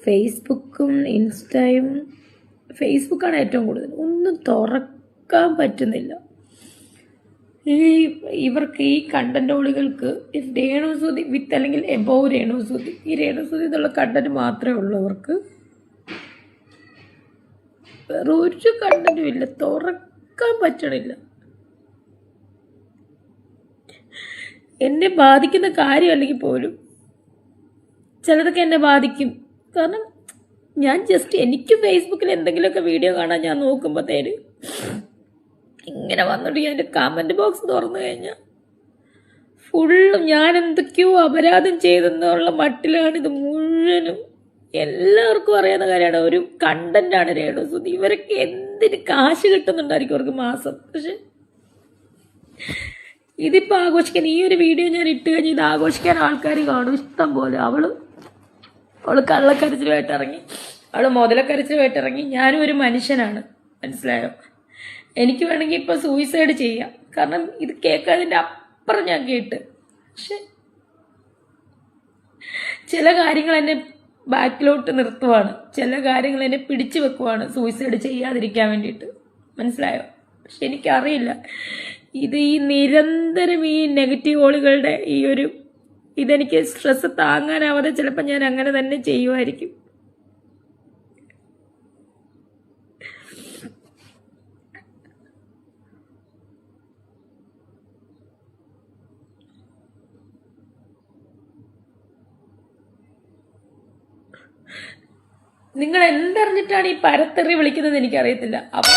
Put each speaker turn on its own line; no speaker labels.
ഫേസ്ബുക്കും ഇൻസ്റ്റയും, ഫേസ്ബുക്കാണ് ഏറ്റവും കൂടുതൽ. ഒന്നും തുറക്കാൻ പറ്റുന്നില്ല. ഇവർക്ക് ഈ കണ്ടന്റ് ഓളികൾക്ക് രേണുസുതി വിത്ത് അല്ലെങ്കിൽ എബോവ് രേണുസുതി, ഈ രേണുസുതി എന്നുള്ള കണ്ടന്റ് മാത്രമേ ഉള്ളൂ അവർക്ക്. വേറെ ഒരു കണ്ടന്റും ഇല്ല, തുറക്കാൻ പറ്റണില്ല. എന്നെ ബാധിക്കുന്ന കാര്യമല്ലെങ്കിൽ പോലും ചിലതൊക്കെ എന്നെ ബാധിക്കും. കാരണം ഞാൻ ജസ്റ്റ് എനിക്ക് ഫേസ്ബുക്കിൽ എന്തെങ്കിലുമൊക്കെ വീഡിയോ കാണാൻ ഞാൻ നോക്കുമ്പോഴത്തേന് ഇങ്ങനെ വന്നിട്ട് ഞാൻ എൻ്റെ കമൻറ്റ് ബോക്സ് തുറന്നു കഴിഞ്ഞാൽ ഫുള്ളും ഞാൻ എന്തൊക്കെയോ അപരാധം ചെയ്തെന്നുള്ള മട്ടിലാണ് ഇത് മുഴുവനും. എല്ലാവർക്കും അറിയാവുന്ന കാര്യമാണ്, ഒരു കണ്ടന്റാണ് രേണുസുതി. ഇവരൊക്കെ എന്തിന് കാശ് കിട്ടുന്നുണ്ടായിരിക്കും അവർക്ക് മാസം. പക്ഷെ ഇതിപ്പോൾ ആഘോഷിക്കാൻ ഈ ഒരു വീഡിയോ ഞാൻ ഇട്ട് കഴിഞ്ഞ് ഇത് ആഘോഷിക്കാൻ ആൾക്കാർ കാണും ഇഷ്ടം പോലെ. അവള് കള്ളക്കരച്ചിലുമായിട്ട് ഇറങ്ങി, അവൾ മുതലക്കരച്ചിലുമായിട്ട് ഇറങ്ങി. ഞാനും ഒരു മനുഷ്യനാണ്, മനസ്സിലായോ? എനിക്ക് വേണമെങ്കിൽ ഇപ്പോൾ സൂയിസൈഡ് ചെയ്യാം. കാരണം ഇത് കേൾക്കാതിൻ്റെ അപ്പുറം ഞാൻ കേട്ട്. പക്ഷെ ചില കാര്യങ്ങൾ എന്നെ ബാക്കിലോട്ട് നിർത്തുവാണ്, ചില കാര്യങ്ങൾ എന്നെ പിടിച്ചു വെക്കുവാണ് സൂയിസൈഡ് ചെയ്യാതിരിക്കാൻ വേണ്ടിയിട്ട്, മനസ്സിലായോ? പക്ഷെ എനിക്കറിയില്ല, ഇത് ഈ നിരന്തരം ഈ നെഗറ്റീവ് ഓളുകളുടെ ഈ ഒരു ഇതെനിക്ക് സ്ട്രെസ് താങ്ങാനാവാതെ ചിലപ്പോൾ ഞാൻ അങ്ങനെ തന്നെ ചെയ്യുമായിരിക്കും. നിങ്ങൾ എന്തറിഞ്ഞിട്ടാണ് ഈ പരത്തെറി വിളിക്കുന്നത് എനിക്കറിയത്തില്ല. അപ്പൊ